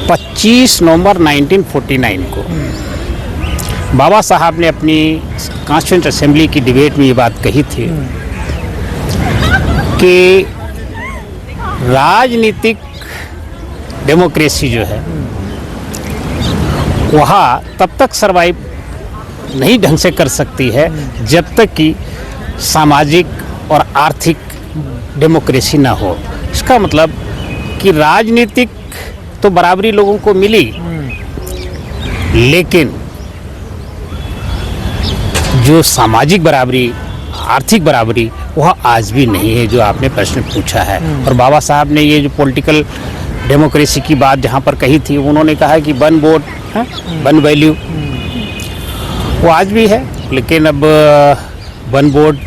25 नवंबर 1949 को बाबा साहब ने अपनी कॉन्स्टिट्यूंट असेंबली की डिबेट में ये बात कही थी कि राजनीतिक डेमोक्रेसी जो है वह तब तक सरवाइव नहीं ढंग से कर सकती है जब तक कि सामाजिक और आर्थिक डेमोक्रेसी ना हो। इसका मतलब कि राजनीतिक तो बराबरी लोगों को मिली, लेकिन जो सामाजिक बराबरी, आर्थिक बराबरी वह आज भी नहीं है, जो आपने प्रश्न पूछा है। और बाबा साहब ने ये जो पॉलिटिकल डेमोक्रेसी की बात जहाँ पर कही थी, उन्होंने कहा कि वन वोट वन वैल्यू, वो आज भी है, लेकिन अब वन वोट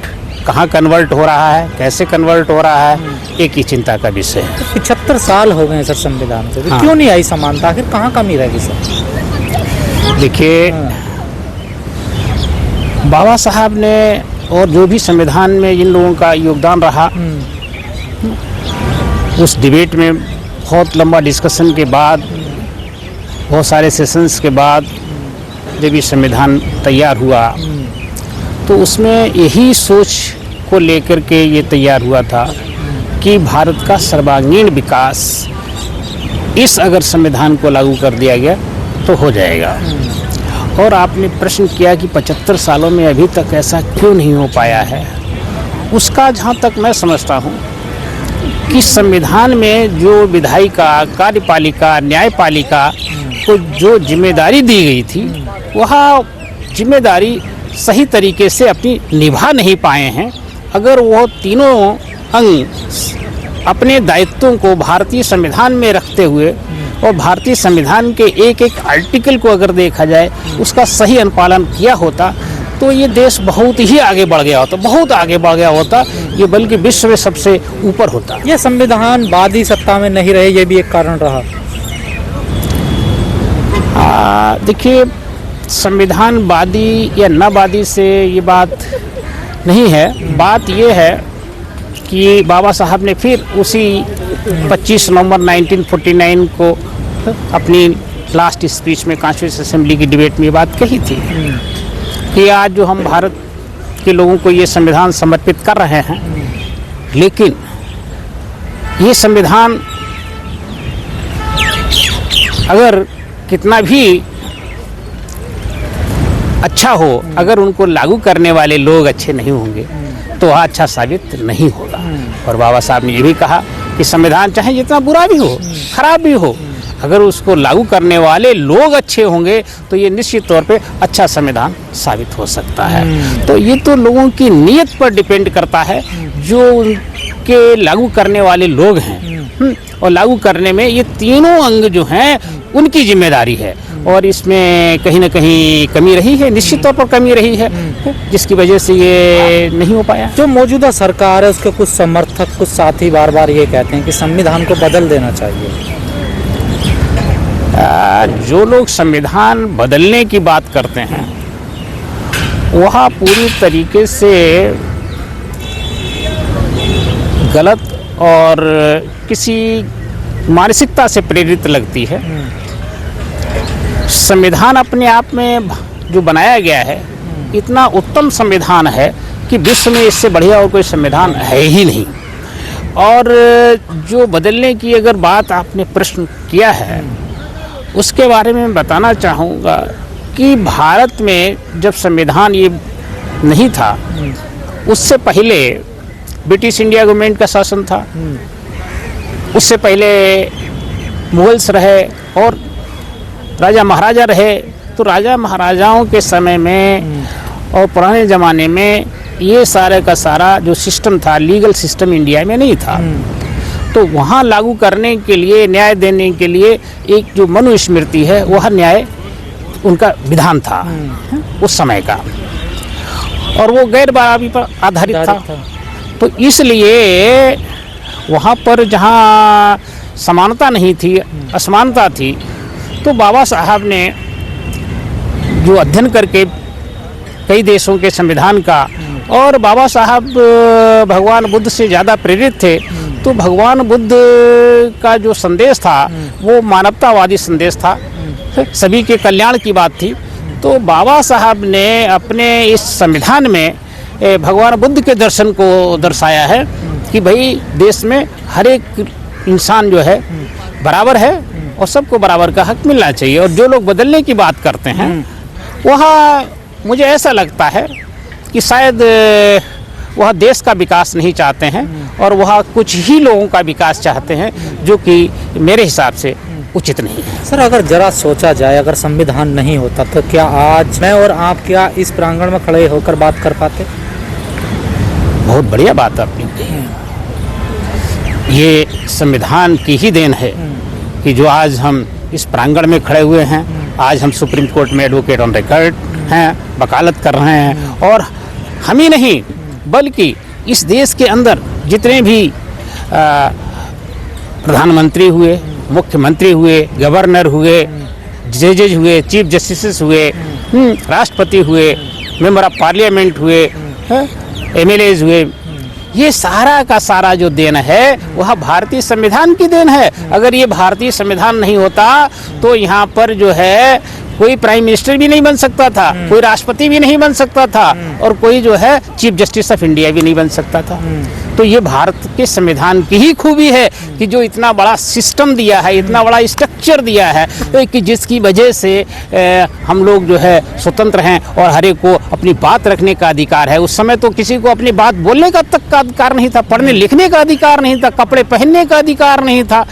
कहाँ कन्वर्ट हो रहा है, कैसे कन्वर्ट हो रहा है, एक ही चिंता का विषय है। 75 साल हो गए सर संविधान को, हाँ। क्यों नहीं आई समानता, आखिर कहाँ कमी रहेगी सर? देखिए, बाबा साहब ने और जो भी संविधान में जिन लोगों का योगदान रहा, उस डिबेट में बहुत लंबा डिस्कशन के बाद, बहुत सारे सेशंस के बाद जब ये संविधान तैयार हुआ तो उसमें यही सोच को लेकर के ये तैयार हुआ था कि भारत का सर्वांगीण विकास इस अगर संविधान को लागू कर दिया गया तो हो जाएगा। और आपने प्रश्न किया कि 75 सालों में अभी तक ऐसा क्यों नहीं हो पाया है, उसका जहाँ तक मैं समझता हूँ कि संविधान में जो विधायिका, कार्यपालिका, न्यायपालिका को जो जिम्मेदारी दी गई थी, वह जिम्मेदारी सही तरीके से अपनी निभा नहीं पाए हैं। अगर वो तीनों अंग अपने दायित्वों को भारतीय संविधान में रखते हुए और भारतीय संविधान के एक एक आर्टिकल को अगर देखा जाए, उसका सही अनुपालन किया होता तो ये देश बहुत ही आगे बढ़ गया होता, बहुत आगे बढ़ गया होता, ये बल्कि विश्व में सबसे ऊपर होता। ये संविधान वादी सत्ता में नहीं रहे, ये भी एक कारण रहा। देखिए, संविधान वादी या न वादी से ये बात नहीं है। बात ये है कि बाबा साहब ने फिर उसी 25 नवंबर 1949 को अपनी लास्ट स्पीच में कॉन्स्टिट्यूंट असेंबली की डिबेट में ये बात कही थी कि आज जो हम भारत के लोगों को ये संविधान समर्पित कर रहे हैं, लेकिन ये संविधान अगर कितना भी अच्छा हो, अगर उनको लागू करने वाले लोग अच्छे नहीं होंगे तो वह अच्छा साबित नहीं होगा। और बाबा साहब ने ये भी कहा कि संविधान चाहे जितना बुरा भी हो, खराब भी हो, अगर उसको लागू करने वाले लोग अच्छे होंगे तो ये निश्चित तौर पे अच्छा संविधान साबित हो सकता है। तो ये तो लोगों की नीयत पर डिपेंड करता है, जो उनके लागू करने वाले लोग हैं, और लागू करने में ये तीनों अंग जो हैं उनकी जिम्मेदारी है। और इसमें कहीं ना कहीं कमी रही है, निश्चित तौर पर कमी रही है, जिसकी वजह से ये नहीं हो पाया। जो मौजूदा सरकार है उसके कुछ समर्थक, कुछ साथी बार बार ये कहते हैं कि संविधान को बदल देना चाहिए। जो लोग संविधान बदलने की बात करते हैं वह पूरी तरीके से गलत और किसी मानसिकता से प्रेरित लगती है। संविधान अपने आप में जो बनाया गया है इतना उत्तम संविधान है कि विश्व में इससे बढ़िया और कोई संविधान है ही नहीं। और जो बदलने की अगर बात आपने प्रश्न किया है, उसके बारे में बताना चाहूँगा कि भारत में जब संविधान ये नहीं था, उससे पहले ब्रिटिश इंडिया गवर्नमेंट का शासन था, उससे पहले मुगल्स रहे और राजा महाराजा रहे। तो राजा महाराजाओं के समय में और पुराने ज़माने में ये सारे का सारा जो सिस्टम था, लीगल सिस्टम इंडिया में नहीं था। तो वहाँ लागू करने के लिए, न्याय देने के लिए एक जो मनुस्मृति है वह न्याय उनका विधान था उस समय का, और वो गैर बराबरी पर आधारित था। तो इसलिए वहाँ पर जहाँ समानता नहीं थी, असमानता थी, तो बाबा साहब ने जो अध्ययन करके कई देशों के संविधान का, और बाबा साहब भगवान बुद्ध से ज़्यादा प्रेरित थे, तो भगवान बुद्ध का जो संदेश था वो मानवतावादी संदेश था, सभी के कल्याण की बात थी। तो बाबा साहब ने अपने इस संविधान में भगवान बुद्ध के दर्शन को दर्शाया है कि भाई देश में हर एक इंसान जो है बराबर है और सबको बराबर का हक मिलना चाहिए। और जो लोग बदलने की बात करते हैं वह मुझे ऐसा लगता है कि शायद वह देश का विकास नहीं चाहते हैं और वह कुछ ही लोगों का विकास चाहते हैं, जो कि मेरे हिसाब से उचित नहीं है। सर, अगर जरा सोचा जाए, अगर संविधान नहीं होता तो क्या आज मैं और आप क्या इस प्रांगण में खड़े होकर बात कर पाते? बहुत बढ़िया बात आपने कही। ये संविधान की ही देन है कि जो आज हम इस प्रांगण में खड़े हुए हैं। आज हम सुप्रीम कोर्ट में एडवोकेट ऑन रिकॉर्ड हैं, वकालत कर रहे हैं। और हम ही नहीं बल्कि इस देश के अंदर जितने भी प्रधानमंत्री हुए, मुख्यमंत्री हुए, गवर्नर हुए, जजेज हुए, चीफ जस्टिस हुए, राष्ट्रपति हुए, मेंबर ऑफ पार्लियामेंट हुए, एमएलएज हुए, ये सारा का सारा जो देन है वह भारतीय संविधान की देन है। अगर ये भारतीय संविधान नहीं होता तो यहाँ पर जो है कोई प्राइम मिनिस्टर भी नहीं बन सकता था, कोई राष्ट्रपति भी नहीं बन सकता था और कोई जो है चीफ जस्टिस ऑफ इंडिया भी नहीं बन सकता था। तो ये भारत के संविधान की ही खूबी है कि जो इतना बड़ा सिस्टम दिया है, इतना बड़ा स्ट्रक्चर दिया है कि जिसकी वजह से हम लोग जो है स्वतंत्र हैं और हर एक को अपनी बात रखने का अधिकार है। उस समय तो किसी को अपनी बात बोलने का तक का अधिकार नहीं था, पढ़ने लिखने का अधिकार नहीं था, कपड़े पहनने का अधिकार नहीं था।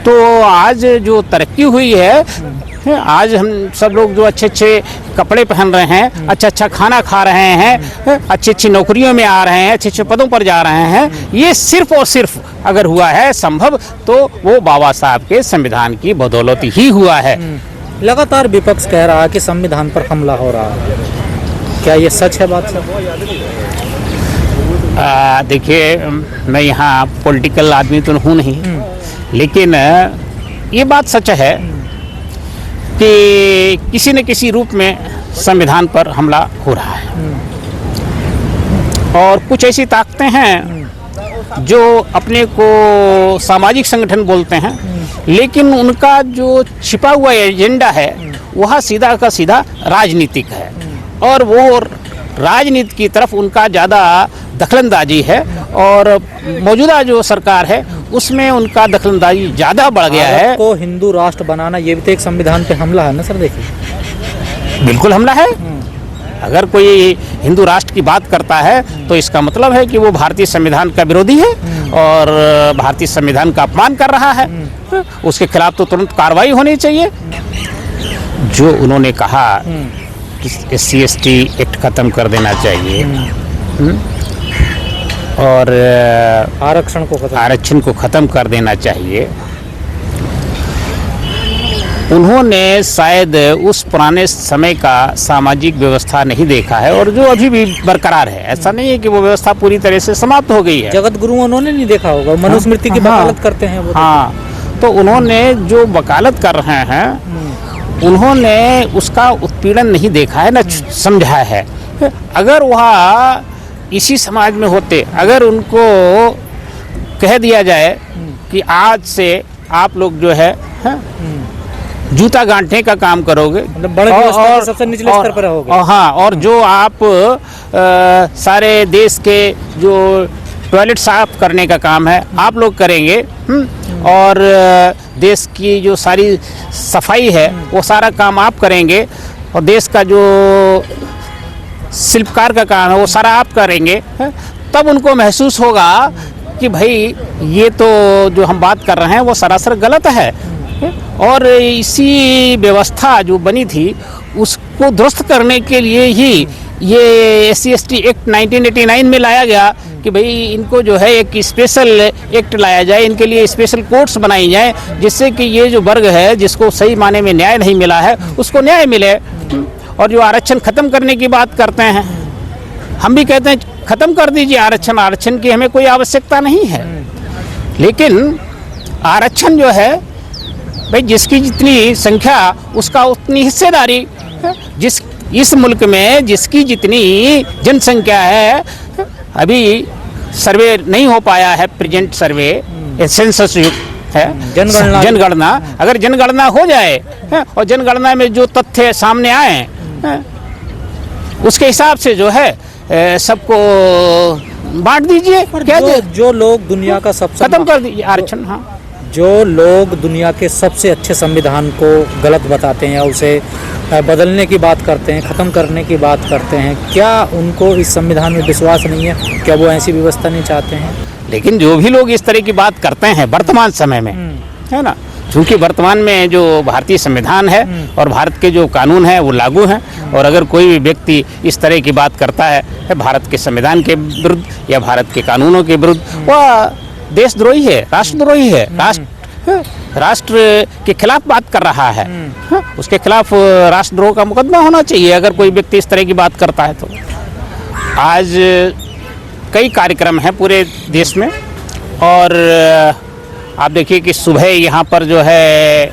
तो आज जो तरक्की हुई है, आज हम सब लोग जो अच्छे अच्छे कपड़े पहन रहे हैं, अच्छा अच्छा खाना खा रहे हैं, अच्छी अच्छी नौकरियों में आ रहे हैं, अच्छे अच्छे पदों पर जा रहे हैं, ये सिर्फ और सिर्फ अगर हुआ है संभव तो वो बाबा साहब के संविधान की बदौलत ही हुआ है। लगातार विपक्ष कह रहा है कि संविधान पर हमला हो रहा है, क्या ये सच है बात सर? देखिए, मैं यहाँ पॉलिटिकल आदमी तो हूँ नहीं, लेकिन ये बात सच है कि किसी न किसी रूप में संविधान पर हमला हो रहा है। और कुछ ऐसी ताकतें हैं जो अपने को सामाजिक संगठन बोलते हैं, लेकिन उनका जो छिपा हुआ एजेंडा है वह सीधा का सीधा राजनीतिक है और वो राजनीति की तरफ उनका ज़्यादा दखलंदाजी है। और मौजूदा जो सरकार है उसमें उनका दखलंदाजी ज़्यादा बढ़ गया है। को हिंदू राष्ट्र बनाना ये भी तो एक संविधान पे हमला है ना सर? देखिए, बिल्कुल हमला है। अगर कोई हिंदू राष्ट्र की बात करता है तो इसका मतलब है कि वो भारतीय संविधान का विरोधी है और भारतीय संविधान का अपमान कर रहा है। उसके खिलाफ तो तुरंत कार्रवाई होनी चाहिए। जो उन्होंने कहा कि SC/ST एक्ट खत्म कर देना चाहिए और आरक्षण को खत्म कर देना चाहिए, उन्होंने शायद उस पुराने समय का सामाजिक व्यवस्था नहीं देखा है और जो अभी भी बरकरार है। ऐसा नहीं है कि वो व्यवस्था पूरी तरह से समाप्त हो गई है। जगत गुरु उन्होंने नहीं देखा होगा, मनुस्मृति की वकालत करते हैं वो। हाँ, तो उन्होंने जो वकालत कर रहे हैं उन्होंने उसका उत्पीड़न नहीं देखा है, न समझा है। अगर वह इसी समाज में होते, अगर उनको कह दिया जाए कि आज से आप लोग जो है जूता गांठने का काम करोगे, मतलब बड़े और सबसे निचले स्तर पर रहोगे। हाँ, और जो आप सारे देश के जो टॉयलेट साफ करने का काम है आप लोग करेंगे और देश की जो सारी सफाई है वो सारा काम आप करेंगे और देश का जो शिल्पकार का काम है वो सारा आप करेंगे, तब उनको महसूस होगा कि भाई ये तो जो हम बात कर रहे हैं वो सरासर गलत है। और इसी व्यवस्था जो बनी थी उसको दुरुस्त करने के लिए ही ये SC/ST एक्ट 1989 में लाया गया कि भाई इनको जो है एक स्पेशल एक्ट लाया जाए, इनके लिए स्पेशल कोर्ट्स बनाई जाए, जिससे कि ये जो वर्ग है जिसको सही माने में न्याय नहीं मिला है उसको न्याय मिले। और जो आरक्षण खत्म करने की बात करते हैं, हम भी कहते हैं खत्म कर दीजिए आरक्षण, आरक्षण की हमें कोई आवश्यकता नहीं है। लेकिन आरक्षण जो है भाई जिसकी जितनी संख्या उसका उतनी हिस्सेदारी, इस मुल्क में जिसकी जितनी जनसंख्या है, अभी सर्वे नहीं हो पाया है, प्रेजेंट सर्वे सेंसस है, जनगणना अगर जनगणना हो जाए है, और जनगणना में जो तथ्य सामने आए है, उसके हिसाब से जो है सबको बांट दीजिए। क्या जो लोग दुनिया का सबसे खत्म कर दीजिए आरक्षण। हाँ, जो लोग दुनिया के सबसे अच्छे संविधान को गलत बताते हैं या उसे बदलने की बात करते हैं, ख़त्म करने की बात करते हैं, क्या उनको इस संविधान में विश्वास नहीं है? क्या वो ऐसी व्यवस्था नहीं चाहते हैं? लेकिन जो भी लोग इस तरह की बात करते हैं वर्तमान समय में, है ना, क्योंकि वर्तमान में जो भारतीय संविधान है और भारत के जो कानून हैं वो लागू हैं, और अगर कोई भी व्यक्ति इस तरह की बात करता है भारत के संविधान के विरुद्ध या भारत के कानूनों के विरुद्ध, वह देशद्रोही है, राष्ट्रद्रोही है, राष्ट्र के खिलाफ बात कर रहा है। उसके खिलाफ राष्ट्रद्रोह का मुकदमा होना चाहिए अगर कोई व्यक्ति इस तरह की बात करता है। तो आज कई कार्यक्रम हैं पूरे देश में, और आप देखिए कि सुबह यहाँ पर जो है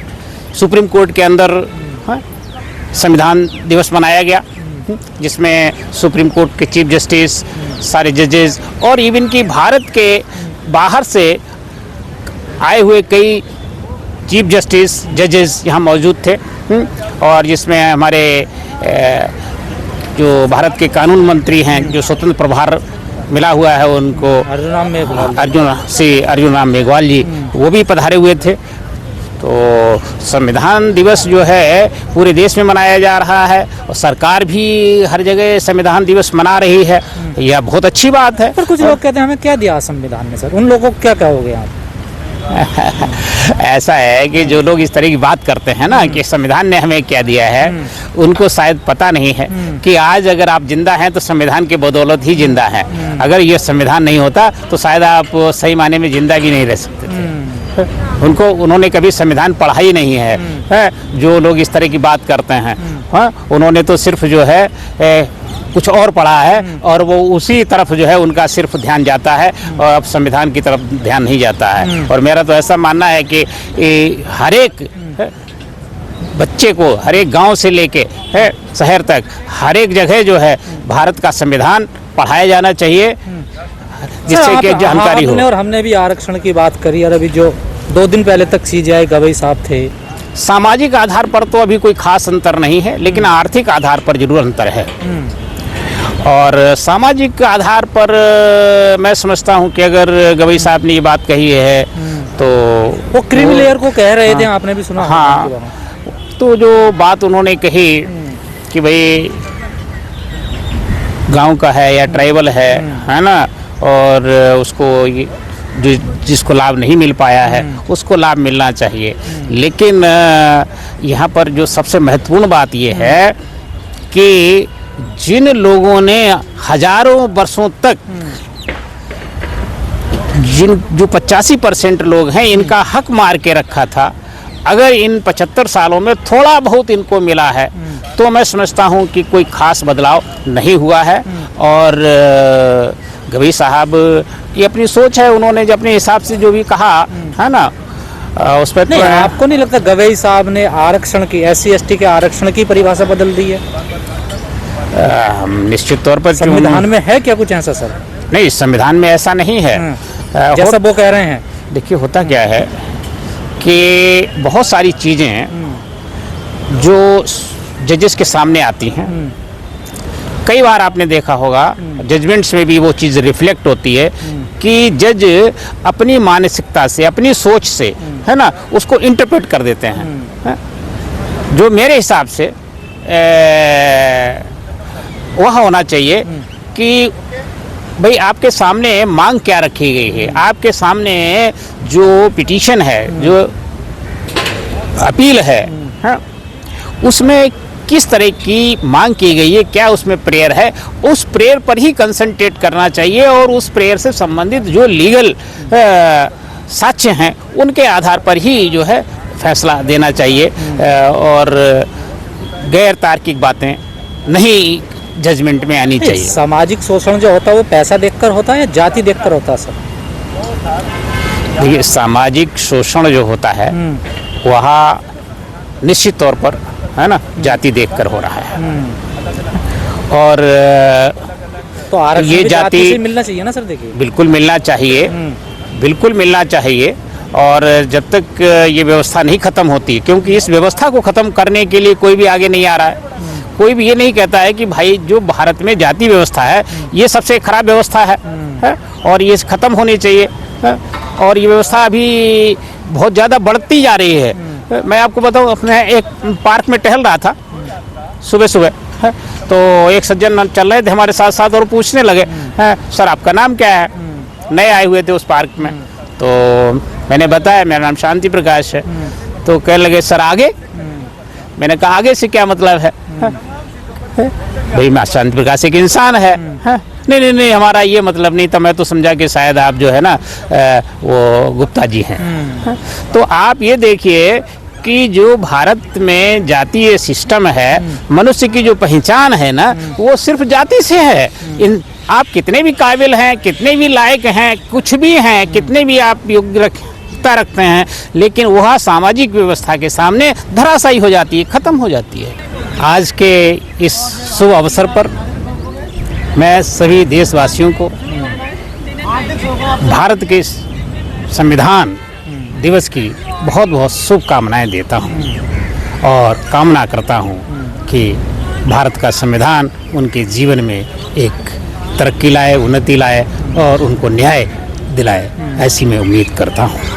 सुप्रीम कोर्ट के अंदर संविधान दिवस मनाया गया, जिसमें सुप्रीम कोर्ट के चीफ जस्टिस, सारे जजेस और इवन की भारत के बाहर से आए हुए कई चीफ जस्टिस जजेस यहाँ मौजूद थे, और जिसमें हमारे जो भारत के कानून मंत्री हैं, जो स्वतंत्र प्रभार मिला हुआ है उनको, अर्जुन राम मेघवाल जी, वो भी पधारे हुए थे। तो संविधान दिवस जो है पूरे देश में मनाया जा रहा है, और सरकार भी हर जगह संविधान दिवस मना रही है, यह बहुत अच्छी बात है। पर कुछ लोग कहते हैं हमें क्या दिया संविधान ने सर, उन लोगों को क्या कहोगे आप? ऐसा है कि जो लोग इस तरह की बात करते हैं ना कि संविधान ने हमें क्या दिया है, उनको शायद पता नहीं है कि आज अगर आप जिंदा हैं तो संविधान के बदौलत ही जिंदा हैं। अगर ये संविधान नहीं होता तो शायद आप सही मायने में जिंदा भी नहीं रह सकते थे। उन्होंने कभी संविधान पढ़ा ही नहीं है, जो लोग इस तरह की बात करते हैं। उन्होंने तो सिर्फ जो है कुछ और पढ़ा है, और वो उसी तरफ जो है उनका सिर्फ ध्यान जाता है, और अब संविधान की तरफ ध्यान नहीं जाता है। और मेरा तो ऐसा मानना है कि हर एक बच्चे को, हर एक गांव से लेके शहर तक, हर एक जगह जो है भारत का संविधान पढ़ाया जाना चाहिए, जिससे कि जानकारी हो। और हमने भी आरक्षण की बात करी, और अभी जो 2 दिन पहले तक सीजेआई गवई साहब थे, सामाजिक आधार पर तो अभी कोई खास अंतर नहीं है, लेकिन आर्थिक आधार पर जरूर अंतर है। और सामाजिक आधार पर मैं समझता हूं कि अगर गवई साहब ने ये बात कही है तो वो क्रीमी लेयर को कह रहे थे, आपने भी सुना? हाँ, तो जो बात उन्होंने कही कि भाई गांव का है या ट्राइबल है ना, और उसको जिसको लाभ नहीं मिल पाया है उसको लाभ मिलना चाहिए। लेकिन यहाँ पर जो सबसे महत्वपूर्ण बात ये है कि जिन लोगों ने हजारों वर्षों तक, जो 85% लोग हैं, इनका हक मार के रखा था, अगर इन 75 सालों में थोड़ा बहुत इनको मिला है तो मैं समझता हूँ कि कोई खास बदलाव नहीं हुआ है। और गवई साहब की अपनी सोच है, उन्होंने जो अपने हिसाब से जो भी कहा है ना, उस पर नहीं, आपको नहीं लगता गवई साहब ने आरक्षण की, SC/ST के आरक्षण की परिभाषा बदल दी है? निश्चित तौर पर संविधान में है क्या कुछ ऐसा सर? नहीं, संविधान में ऐसा नहीं है जैसा वो कह रहे हैं। देखिए, होता क्या है कि बहुत सारी चीज़ें जो जजेस के सामने आती हैं, कई बार आपने देखा होगा जजमेंट्स में भी वो चीज़ रिफ्लेक्ट होती है कि जज अपनी मानसिकता से, अपनी सोच से, है ना, उसको इंटरप्रेट कर देते हैं। जो मेरे हिसाब से वह होना चाहिए कि भाई आपके सामने मांग क्या रखी गई है, आपके सामने जो पिटीशन है, जो अपील है, उसमें किस तरह की मांग की गई है, क्या उसमें प्रेयर है, उस प्रेयर पर ही कंसंट्रेट करना चाहिए, और उस प्रेयर से संबंधित जो लीगल साक्ष्य हैं उनके आधार पर ही जो है फैसला देना चाहिए, और गैर तार्किक बातें नहीं जजमेंट में आनी चाहिए। सामाजिक शोषण जो होता है वो पैसा देखकर होता है या जाति देखकर होता है सर? देखिए, सामाजिक शोषण जो होता है वह निश्चित तौर पर, है ना, जाति देखकर हो रहा है। और तो आरक्षण ये भी जाति जाति से मिलना चाहिए ना सर, देखिए। बिल्कुल मिलना चाहिए, बिल्कुल मिलना चाहिए। और जब तक ये व्यवस्था नहीं खत्म होती, क्योंकि इस व्यवस्था को खत्म करने के लिए कोई भी आगे नहीं आ रहा है। कोई भी ये नहीं कहता है कि भाई जो भारत में जाति व्यवस्था है ये सबसे खराब व्यवस्था है और ये खत्म होनी चाहिए है? और ये व्यवस्था अभी बहुत ज़्यादा बढ़ती जा रही है। मैं आपको बताऊं, अपने एक पार्क में टहल रहा था सुबह सुबह है, तो एक सज्जन चल रहे थे हमारे साथ साथ और पूछने लगे, सर आपका नाम क्या है? नए आए हुए थे उस पार्क में, तो मैंने बताया मेरा नाम शांति प्रकाश है। तो कहने लगे सर आगे? मैंने कहा आगे से क्या मतलब है? भाई मैं शांति प्रकाश एक इंसान है। नहीं नहीं हमारा ये मतलब नहीं था, मैं तो समझा कि शायद आप जो है ना वो गुप्ता जी हैं। तो आप ये देखिए कि जो भारत में जातीय सिस्टम है, मनुष्य की जो पहचान है ना वो सिर्फ जाति से है। इन आप कितने भी काबिल हैं, कितने भी लायक हैं, कुछ भी हैं, कितने भी आप योग्यता रखते हैं, लेकिन वह सामाजिक व्यवस्था के सामने धराशायी हो जाती है, खत्म हो जाती है। आज के इस शुभ अवसर पर मैं सभी देशवासियों को भारत के संविधान दिवस की बहुत बहुत शुभकामनाएं देता हूं और कामना करता हूं कि भारत का संविधान उनके जीवन में एक तरक्की लाए, उन्नति लाए और उनको न्याय दिलाए, ऐसी मैं उम्मीद करता हूं।